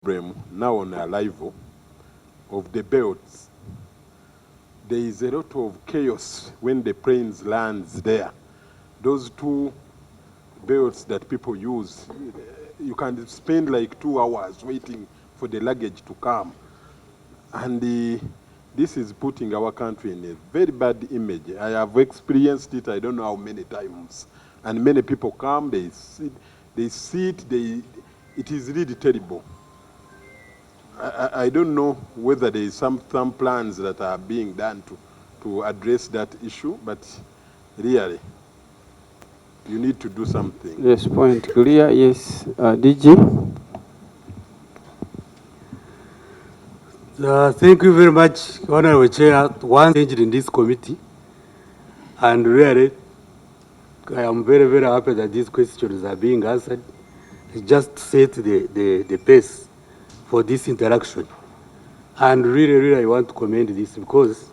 problem now on arrival of the belts. There is a lot of chaos when the planes lands there. Those two belts that people use, you can spend like 2 hours waiting for the luggage to come. And this is putting our country in a very bad image. I have experienced it, I don't know how many times. And many people come, they sit, it is really terrible. I don't know whether there is some plans that are being done to address that issue, but really, you need to do something. Yes, point clear. Yes, DG. Thank you very much, Honorable Chair. Once changed in this committee, and really, I am very, very happy that these questions are being answered. It just set the pace for this interaction. And really, I want to commend this because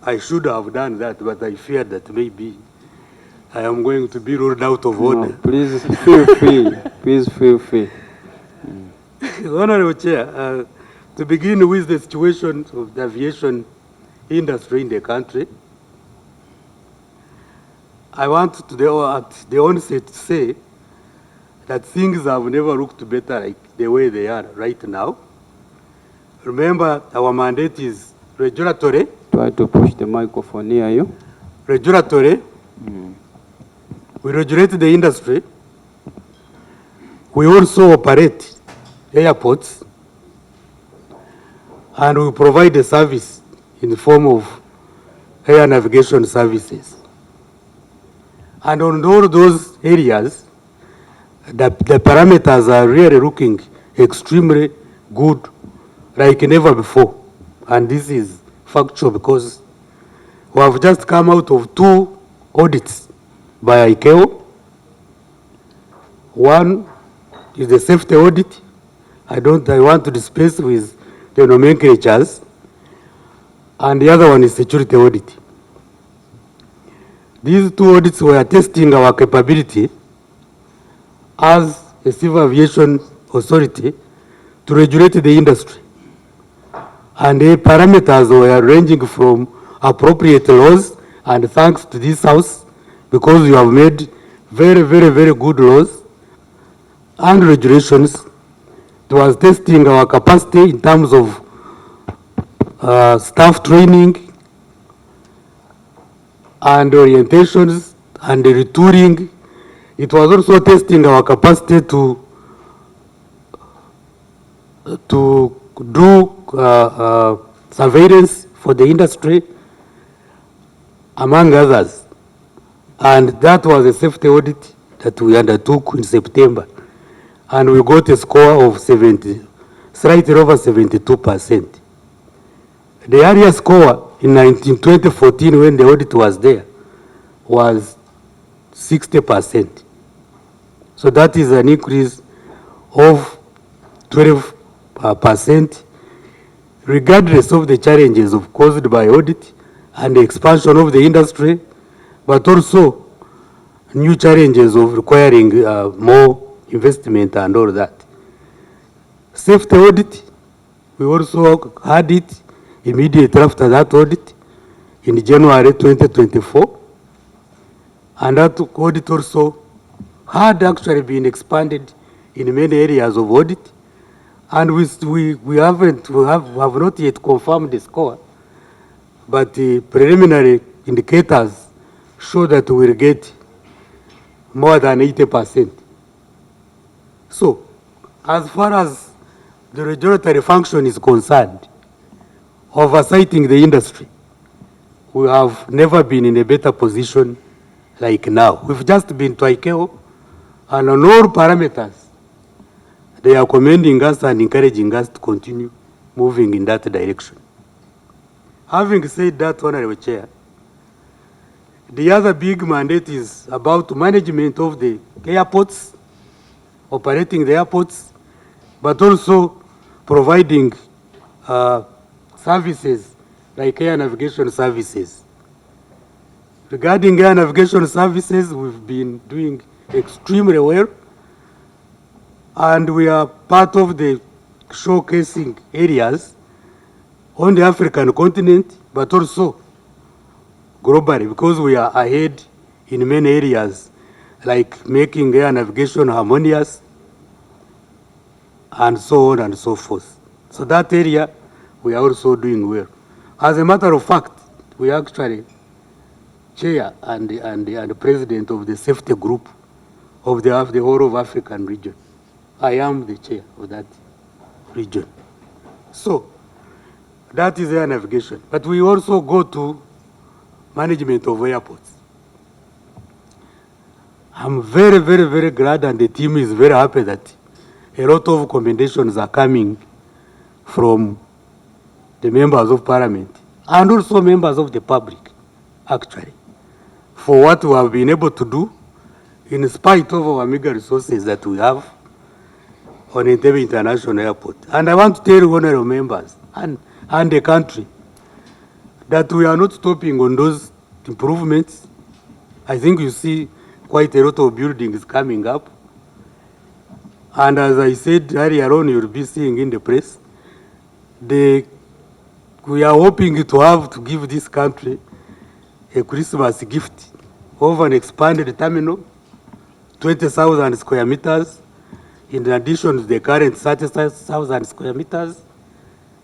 I should have done that, but I fear that maybe I am going to be ruled out of order. No, please feel free. Please feel free. Honorable Chair, to begin with the situation of the aviation industry in the country, I want to at the onset to say that things have never looked better like the way they are right now. Remember, our mandate is regulatory. Try to push the microphone near you. Regulatory. We regulate the industry. We also operate airports. And we provide a service in the form of air navigation services. And on all those areas, the parameters are really looking extremely good, like never before. And this is factual because we have just come out of 2 audits by ICAO. One is the safety audit. I want to dispense with the nomenclatures. And the other one is security audit. These 2 audits were testing our capability as a civil aviation authority to regulate the industry. And the parameters were ranging from appropriate laws, and thanks to this House, because you have made very, very, very good laws and regulations. It was testing our capacity in terms of staff training and orientations and the retooling. It was also testing our capacity to do surveillance for the industry, among others. And that was a safety audit that we undertook in September. And we got a score of slightly over 72%. The area score in 2014, when the audit was there, was 60%. So that is an increase of 12%, regardless of the challenges caused by audit and the expansion of the industry, but also new challenges of requiring more investment and all that. Safety audit, we also had it immediately after that audit in January 2024. And that audit also had actually been expanded in many areas of audit. And we have not yet confirmed the score, but the preliminary indicators show that we will get more than 80%. So, as far as the regulatory function is concerned, oversighting the industry, we have never been in a better position like now. We've just been to ICAO, and on all parameters, they are commending us and encouraging us to continue moving in that direction. Having said that, Honorable Chair, the other big mandate is about management of the airports, operating the airports, but also providing services like air navigation services. Regarding air navigation services, we've been doing extremely well. And we are part of the showcasing areas on the African continent, but also globally, because we are ahead in many areas, like making air navigation harmonious, and so on and so forth. So that area, we are also doing well. As a matter of fact, we are actually chair and president of the safety group of the whole of African region. I am the chair of that region. So that is air navigation. But we also go to management of airports. I'm very, very, very glad, and the team is very happy that a lot of commendations are coming from the members of parliament and also members of the public, actually, for what we have been able to do in spite of our meager resources that we have on Entebbe International Airport. And I want to tell honorable members and the country that we are not stopping on those improvements. I think you see quite a lot of buildings coming up. And as I said earlier on, you'll be seeing in the press, we are hoping to give this country a Christmas gift of an expanded terminal, 20,000 square meters, in addition to the current 30,000 square meters,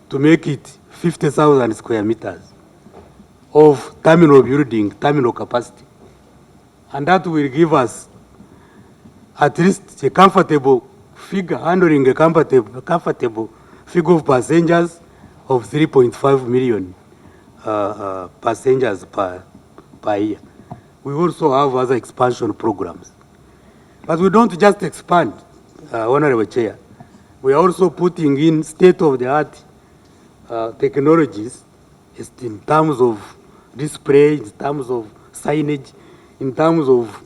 to make it 50,000 square meters of terminal building, terminal capacity. And that will give us at least a comfortable figure, handling a comfortable figure of passengers of 3.5 million passengers per year. We also have other expansion programs. But we don't just expand, Honorable Chair. We are also putting in state-of-the-art technologies in terms of display, in terms of signage, in terms of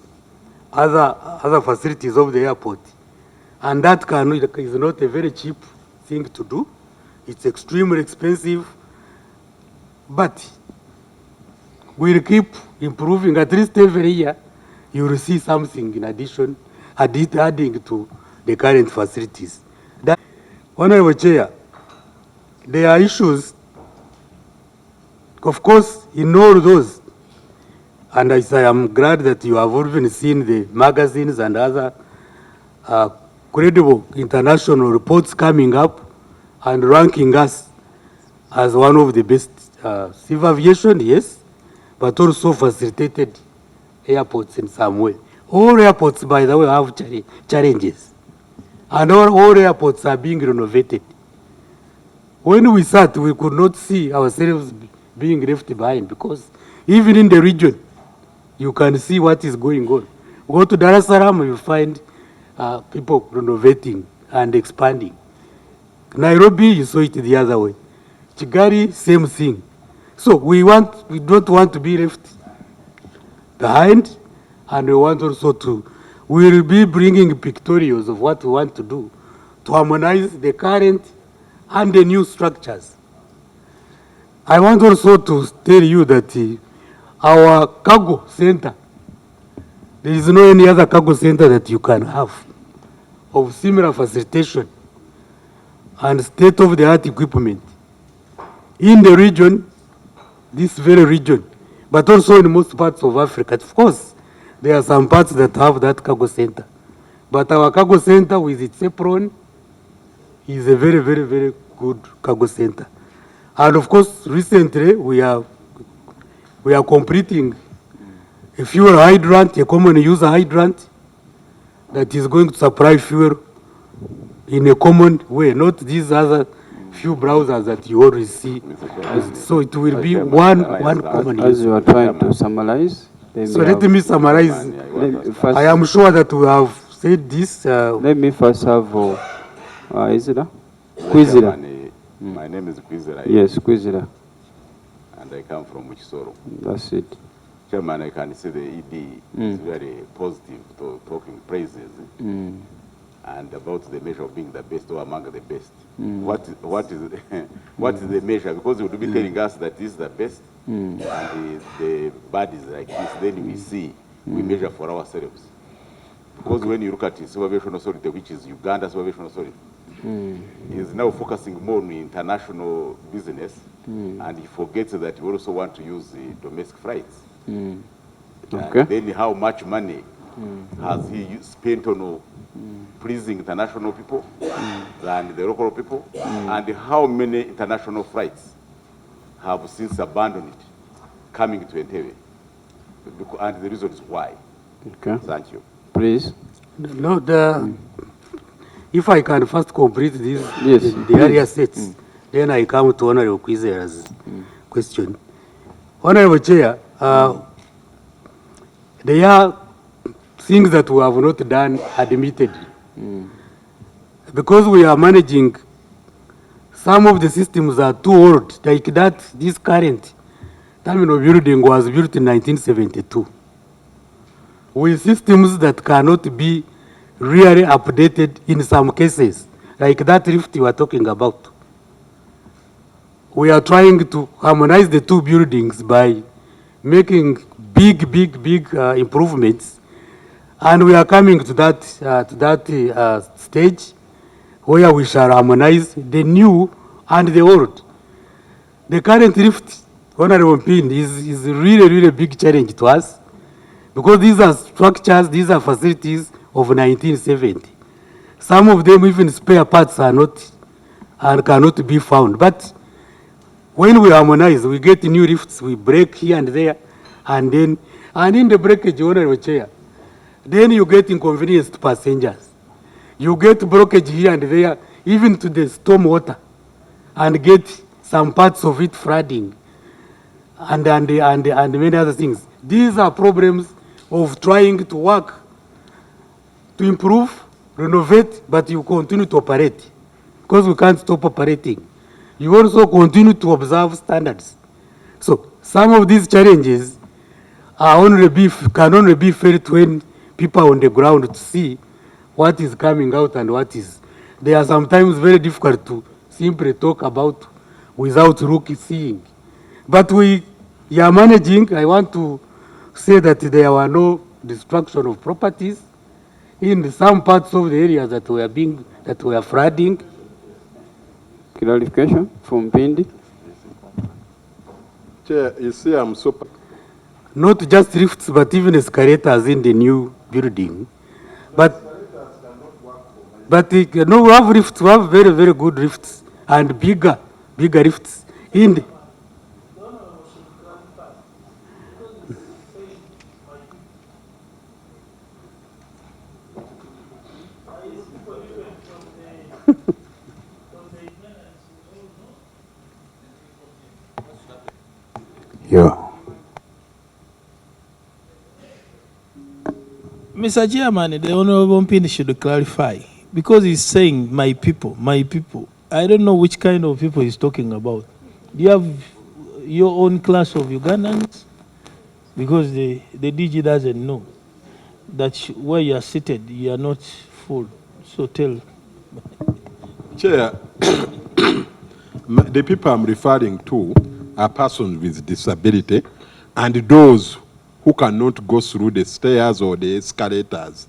other facilities of the airport. And that is not a very cheap thing to do. It's extremely expensive, but we'll keep improving. At least every year, you will see something in addition, adding to the current facilities. Honorable Chair, there are issues, of course, in all those, and I am glad that you have even seen the magazines and other credible international reports coming up and ranking us as one of the best civil aviation, yes, but also facilitated airports in some way. All airports, by the way, have challenges. And all airports are being renovated. When we sat, we could not see ourselves being left behind, because even in the region, you can see what is going on. Go to Dar es Salaam, you find people renovating and expanding. Nairobi, you saw it the other way. Kigali, same thing. So we don't want to be left behind, and we want also we will be bringing pictorials of what we want to do to harmonize the current and the new structures. I want also to tell you that our cargo center, there is no any other cargo center that you can have of similar facilitation and state-of-the-art equipment in the region, this very region, but also in most parts of Africa. Of course, there are some parts that have that cargo center. But our cargo center with its apron is a very, very, very good cargo center. And of course, recently we are completing a fuel hydrant, a common user hydrant, that is going to supply fuel in a common way, not these other few browsers that you always see. So it will be one common user. As you are trying to summarize, so let me summarize. I am sure that we have said this. Let me first have, is it Kwizera? My name is Kwizera. Yes, Kwizera. And I come from Uchisoro. That's it. Chairman, I can see the ED is very positive to talking praises and about the measure of being the best or among the best. What is the measure? Because you would be telling us that this is the best and the bad is like this. Then we see, we measure for ourselves. Because when you look at the Civil Aviation Authority, which is Uganda Civil Aviation Authority, is now focusing more on international business, and he forgets that we also want to use domestic flights. Okay. And then how much money has he spent on pleasing international people and the local people, and how many international flights have since abandoned it, coming to Entebbe, and the reason is why. Okay. Thank you. Please. No, if I can first complete this, Yes, the area sets, then I come to Honorable Kwizera's question. Honorable Chair, there are things that we have not done admittedly. Because we are managing, some of the systems are too old, like that, this current terminal building was built in 1972. With systems that cannot be really updated in some cases, like that lift you are talking about. We are trying to harmonize the two buildings by making big improvements, and we are coming to that stage where we shall harmonize the new and the old. The current lift, Honorable Pin, is really big challenge to us, because these are structures, these are facilities of 1970. Some of them, even spare parts, are not and cannot be found. But when we harmonize, we get new lifts, we break here and there, and in the breakage, Honorable Chair, then you get inconvenienced passengers. You get blockage here and there, even to the storm water, and get some parts of it flooding, and many other things. These are problems of trying to work to improve, renovate, but you continue to operate, because we can't stop operating. You also continue to observe standards. So some of these challenges can only be felt when people are on the ground to see what is coming out and what is. They are sometimes very difficult to simply talk about without seeing. But we are managing. I want to say that there were no destruction of properties in some parts of the areas that were flooding. Clarification from Pindi. Chair, you see, I'm so... Not just lifts, but even escalators in the new building. But no, we have lifts, we have very good lifts, and bigger lifts in the... Yeah. Mr. Chairman, the Honorable Mpini should clarify, because he's saying my people. I don't know which kind of people he's talking about. Do you have your own class of Ugandans? Because the DG doesn't know that where you are seated, you are not full. So tell. Chair, the people I'm referring to are persons with disability and those who cannot go through the stairs or the escalators.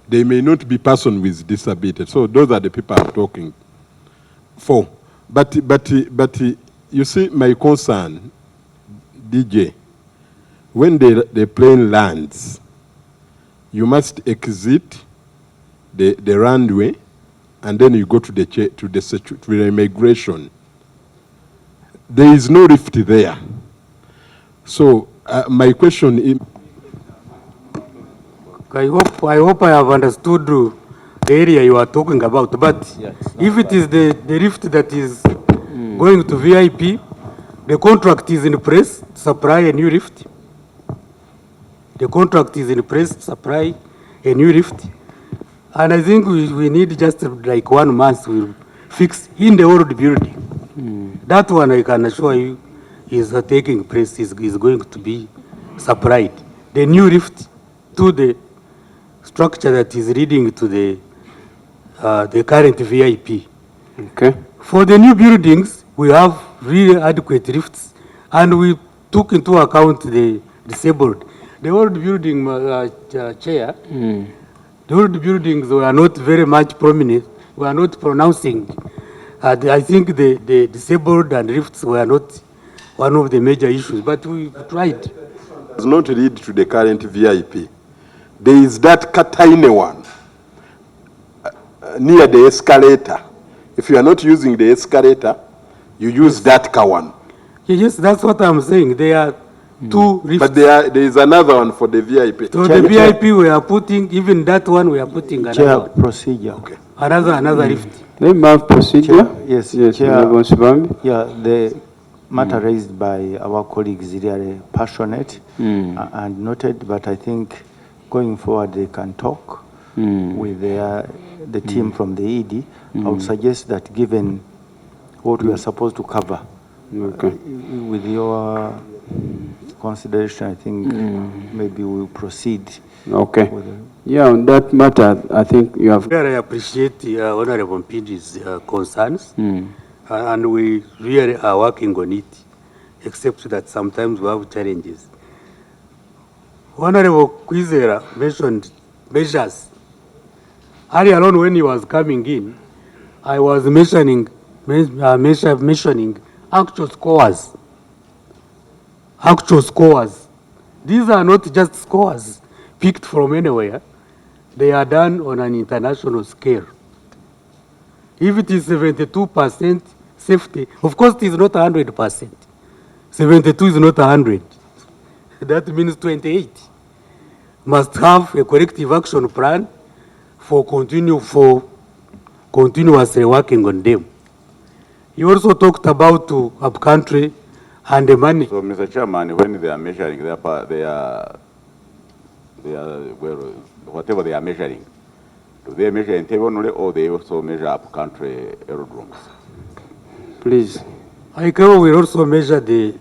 They may not be persons with disability. So those are the people I'm talking for. But you see, my concern, DJ, when the plane lands, you must exit the runway, and then you go to the immigration. There is no lift there. So my question is... I hope I have understood the area you are talking about. But if it is the lift that is going to VIP, the contract is in place to supply a new lift. The contract is in place to supply a new lift. And I think we need just like 1 month to fix in the old building. That one I can assure you is taking place, is going to be supplied. The new lift to the structure that is leading to the current VIP. Okay. For the new buildings, we have really adequate lifts, and we took into account the disabled. The old building, Chair, The old buildings were not very much prominent, were not pronouncing. I think the disabled and lifts were not one of the major issues, but we tried. Does not lead to the current VIP. There is that tiny one near the escalator. If you are not using the escalator, you use that one. Yes, that's what I'm saying. There are two lifts. But there is another one for the VIP. So the VIP we are putting, even that one we are putting another Chair, one. procedure. Okay. Another lift. Let me have procedure. Yes, Yes, Chair. Honorable Sibambi. Yeah, the matter raised by our colleagues is really passionate and noted, but I think going forward they can talk with the team from the ED. I would suggest that given what we are supposed to cover, Okay. with your consideration, I think maybe we'll proceed. Okay. With the, Yeah, on that matter, I think you have. I appreciate Honorable Mpindi's concerns, and we really are working on it, except that sometimes we have challenges. Honorable Kwizera mentioned measures. Earlier on when he was coming in, I was mentioning actual scores. Actual scores. These are not just scores picked from anywhere. They are done on an international scale. If it is 72% safety, of course it is not 100%. 72 is not 100. That means 28 must have a corrective action plan for continuously working on them. You also talked about upcountry and the money. So, Mr. Chairman, when they are measuring, they are well, whatever they are measuring, do they measure Entebbe only, or they also measure upcountry aerodromes? Please. ICAO will also measure the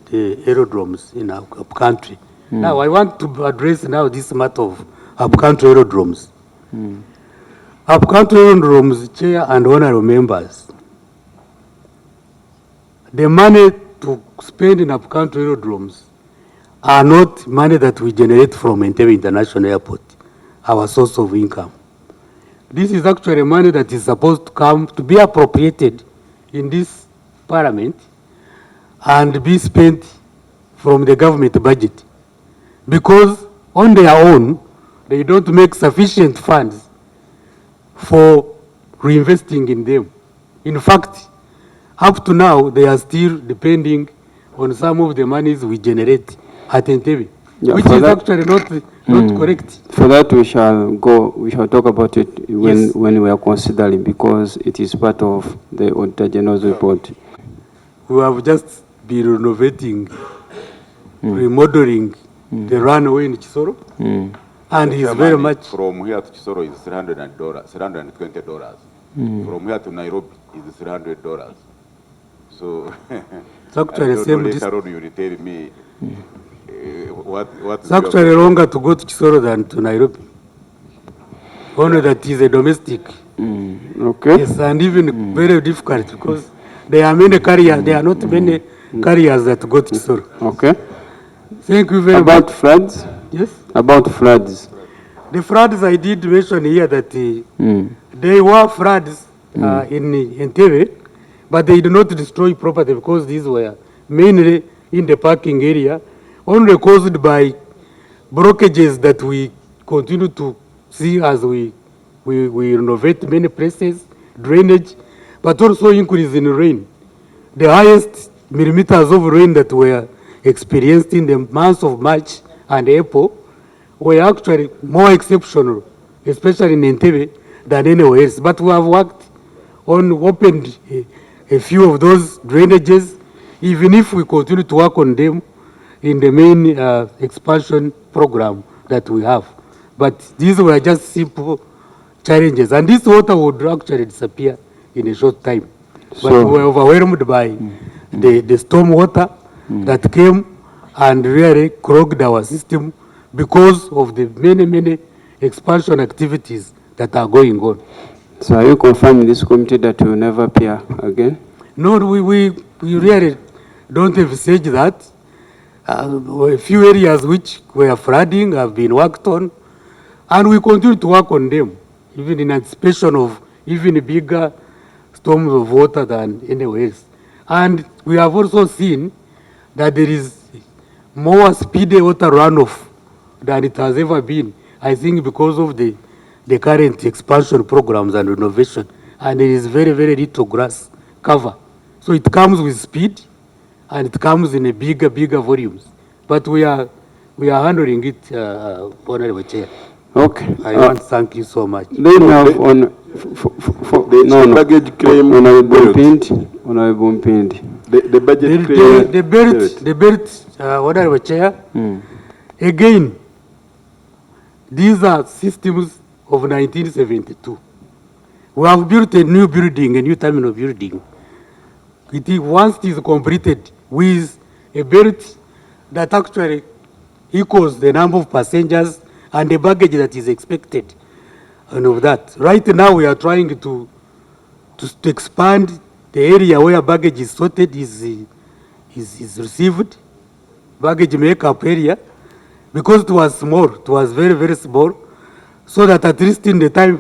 aerodromes in upcountry. Now, I want to address now this matter of upcountry aerodromes. Upcountry aerodromes, Chair and honorable members, the money to spend in upcountry aerodromes are not money that we generate from Entebbe International Airport, our source of income. This is actually money that is supposed to come to be appropriated in this parliament and be spent from the government budget, because on their own, they don't make sufficient funds for reinvesting in them. In fact, up to now, they are still depending on some of the monies we generate at Entebbe, which is actually not correct. For that, we shall talk about it when we are considering, because it is part of the Auditor General's report. We have just been renovating, remodeling the runway in Chisoro, and it's very much. From here to Chisoro is $320. From here to Nairobi is $300. So, It's actually same later on you will tell me it's actually longer to go to Chisoro than to Nairobi. Only that is a domestic. Okay. Yes, and even very difficult because there are many carriers. There are not many carriers that go to Chisoro. Okay. Thank you very much. About floods? Yes. About floods. The floods, I did mention here that there were floods in Entebbe, but they did not destroy property because these were mainly in the parking area, only caused by blockages that we continue to see as we renovate many places, drainage, but also increase in rain. The highest millimeters of rain that were experienced in the months of March and April were actually more exceptional, especially in Entebbe, than anywhere else. But we have worked on, opened a few of those drainages, even if we continue to work on them in the main expansion program that we have. But these were just simple challenges. And this water would actually disappear in a short time. But we were overwhelmed by the storm water that came and really clogged our system because of the many expansion activities that are going on. So are you confirming this committee that will never appear again? No, we really don't envisage that. A few areas which were flooding have been worked on, and we continue to work on them. even in anticipation of even bigger storms of water than anywhere else. And we have also seen that there is more speedy water runoff than it has ever been, I think because of the current expansion programs and renovation. And there is very, very little grass cover. So it comes with speed and it comes in a bigger volumes. But we are handling it, Honorable Chair. Okay. I want to thank you so much. Then we have on the baggage claim Honorable belt. Honorable Mpindi. The budget claim The belt, Honorable Chair. Again, these are systems of 1972. We have built a new building, a new terminal building. Once it is completed with a belt that actually equals the number of passengers and the baggage that is expected, and of that. Right now we are trying to expand the area where baggage is sorted, is received, baggage make-up area, because it was small, it was very, very small, so that at least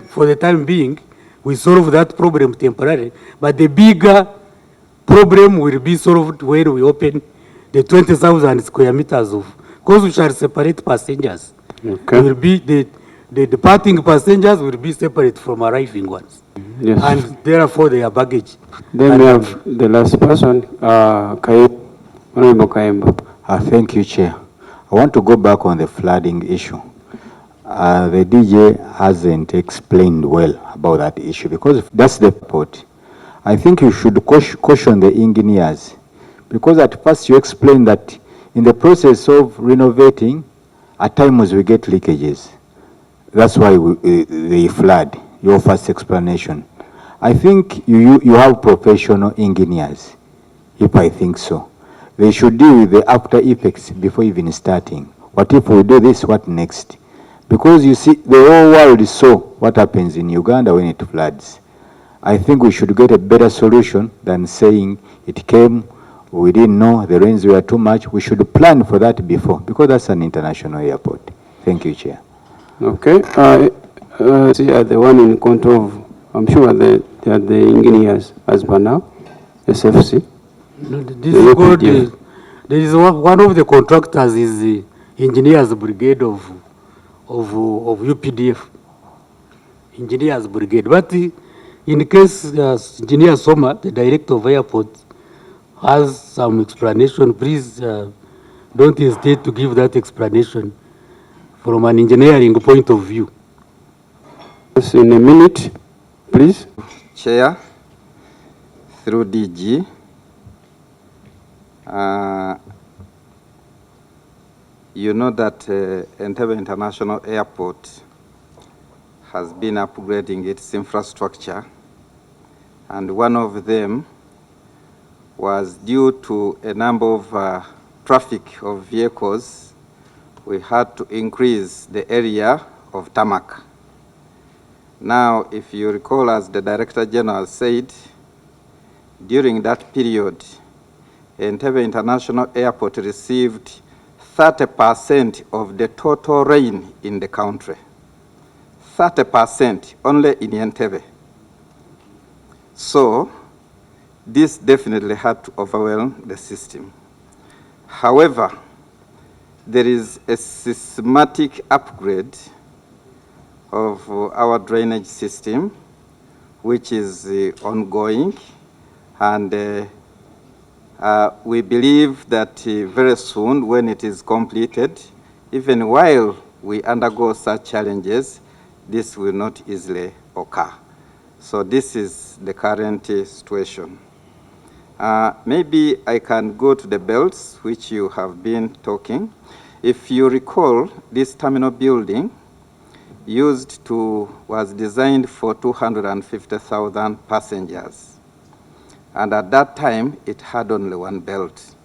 for the time being, we solve that problem temporarily. But the bigger problem will be solved when we open the 20,000 square meters of, because we shall separate passengers. Okay. Will be the departing passengers will be separate from arriving ones. Yes. And therefore their baggage. Then we have the last person, Honorable Kayemba. Thank you, Chair. I want to go back on the flooding issue. The DJ hasn't explained well about that issue because if that's the point. I think you should caution the engineers because at first you explained that in the process of renovating, at times we get leakages. That's why they flood, your first explanation. I think you have professional engineers, if I think so. They should deal with the after effects before even starting. What if we do this, what next? Because you see, the whole world saw what happens in Uganda when it floods. I think we should get a better solution than saying it came, we didn't know, the rains were too much. We should plan for that before, because that's an international airport. Thank you, Chair. Okay. See, the one in control of, I'm sure they are the engineers as per now, SFC. This is called, there is one of the contractors is the engineers brigade of UPDF, engineers brigade. But in case Engineer Soma, the director of airport, has some explanation, please don't hesitate to give that explanation from an engineering point of view. Yes, in a minute, please. Chair, through DG, you know that Entebbe International Airport has been upgrading its infrastructure, and one of them was due to a number of traffic of vehicles. We had to increase the area of tarmac. Now, if you recall, as the Director General said, during that period, Entebbe International Airport received 30% of the total rain in the country. 30% only in Entebbe. So, this definitely had to overwhelm the system. However, there is a systematic upgrade of our drainage system, which is ongoing, and we believe that very soon, when it is completed, even while we undergo such challenges, this will not easily occur. So this is the current situation. Maybe I can go to the belts, which you have been talking. If you recall, this terminal building was designed for 250,000 passengers. And at that time, it had only one belt.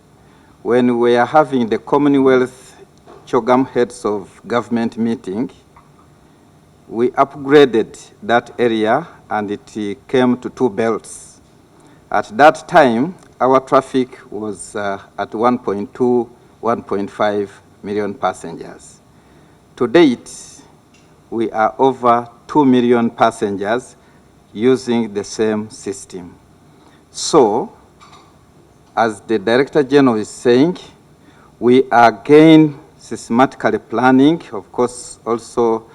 When we were having the Commonwealth Chogam Heads of Government meeting, we upgraded that area and it came to 2 belts. At that time, our traffic was at 1.2, 1.5 million passengers. To date, we are over 2 million passengers using the same system. So, as the Director General is saying, we are again systematically planning, of course, also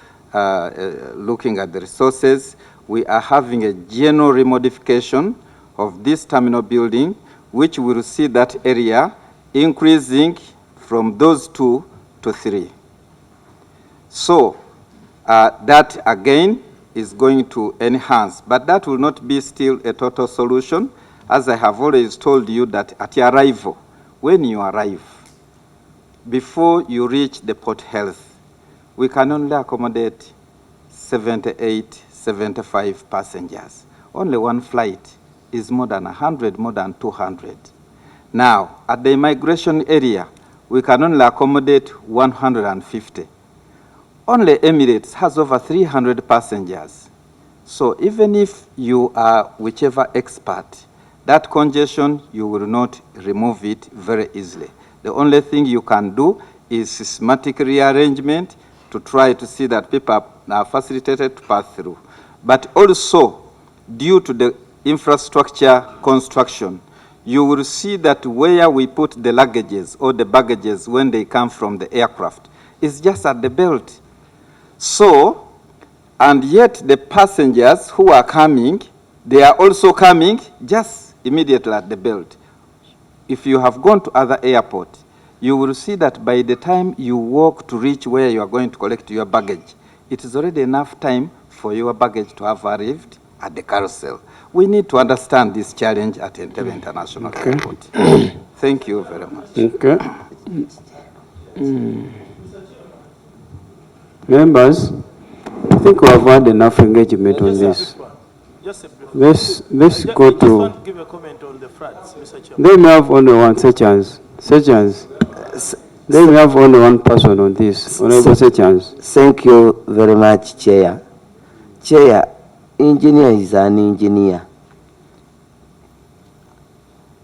looking at the resources. We are having a general remodification of this terminal building, which will see that area increasing from those 2 to 3. So that again is going to enhance, but that will not be still a total solution. As I have always told you that at your arrival, when you arrive, before you reach the port health, we can only accommodate 78, 75 passengers. Only one flight is more than 100, more than 200. Now, at the immigration area, we can only accommodate 150. Only Emirates has over 300 passengers. So even if you are whichever expert, that congestion, you will not remove it very easily. The only thing you can do is systematic rearrangement to try to see that people are facilitated to pass through. But also, due to the infrastructure construction, you will see that where we put the luggages or the baggages when they come from the aircraft is just at the belt. So, and yet the passengers who are coming, they are also coming just immediately at the belt. If you have gone to other airports, you will see that by the time you walk to reach where you are going to collect your baggage, it is already enough time for your baggage to have arrived at the carousel. We need to understand this challenge at Entebbe International Airport. Thank you very much. Okay. Members, I think we have had enough engagement on this. Let's go to. I just want to give a comment on the floods, Mr. Chairman. They may have only one Sechans. They may have only one person on this. Honorable Sechans. Thank you very much, Chair. Chair, engineer is an engineer.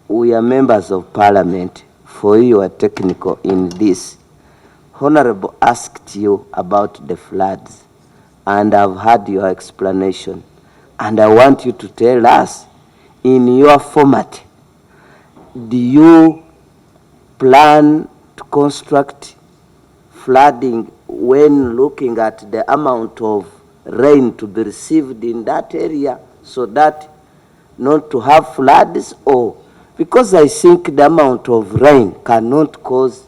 We are members of Parliament. For you are technical in this. Honorable asked you about the floods, and I've heard your explanation. And I want you to tell us, in your format, do you plan to construct flooding when looking at the amount of rain to be received in that area so that not to have floods? Or because I think the amount of rain cannot cause,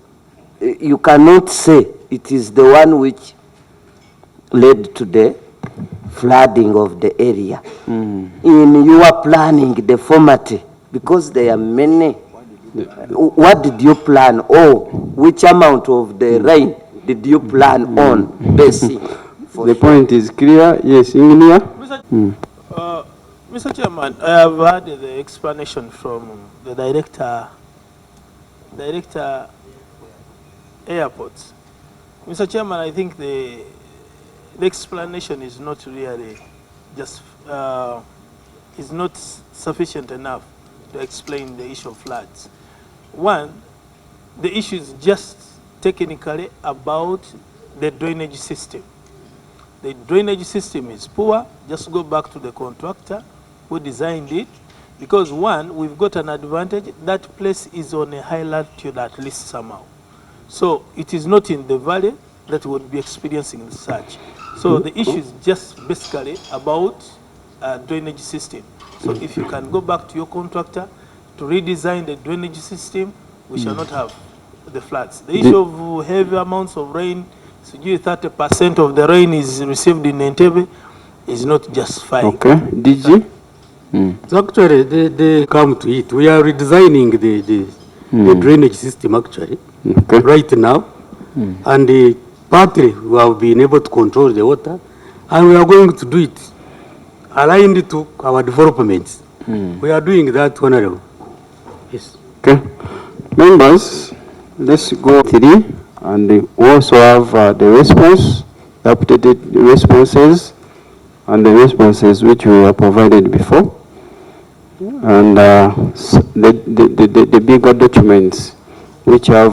you cannot say it is the one which led to the flooding of the area. In your planning, the format, because there are many, what did you plan, or which amount of the rain did you plan on basing? The point is clear. Yes, engineer. Mr. Chairman, I have heard the explanation from the director airports. Mr. Chairman, I think the explanation is not really just is not sufficient enough to explain the issue of floods. One, the issue is just technically about the drainage system. The drainage system is poor. Just go back to the contractor who designed it, because one, we've got an advantage. That place is on a high latitude at least somehow. So it is not in the valley that would be experiencing such. So the issue is just basically about drainage system. So if you can go back to your contractor to redesign the drainage system, we shall not have the floods. The issue of heavy amounts of rain, 30% of the rain is received in Entebbe, is not justified. Okay, DG? So actually, they come to it. We are redesigning the drainage system actually, right now. And partly we have been able to control the water, and we are going to do it aligned to our developments. We are doing that, Honorable. Yes. Okay. Members, let's go 3, and we also have the response, the updated responses, and the responses which we have provided before, and the bigger documents which have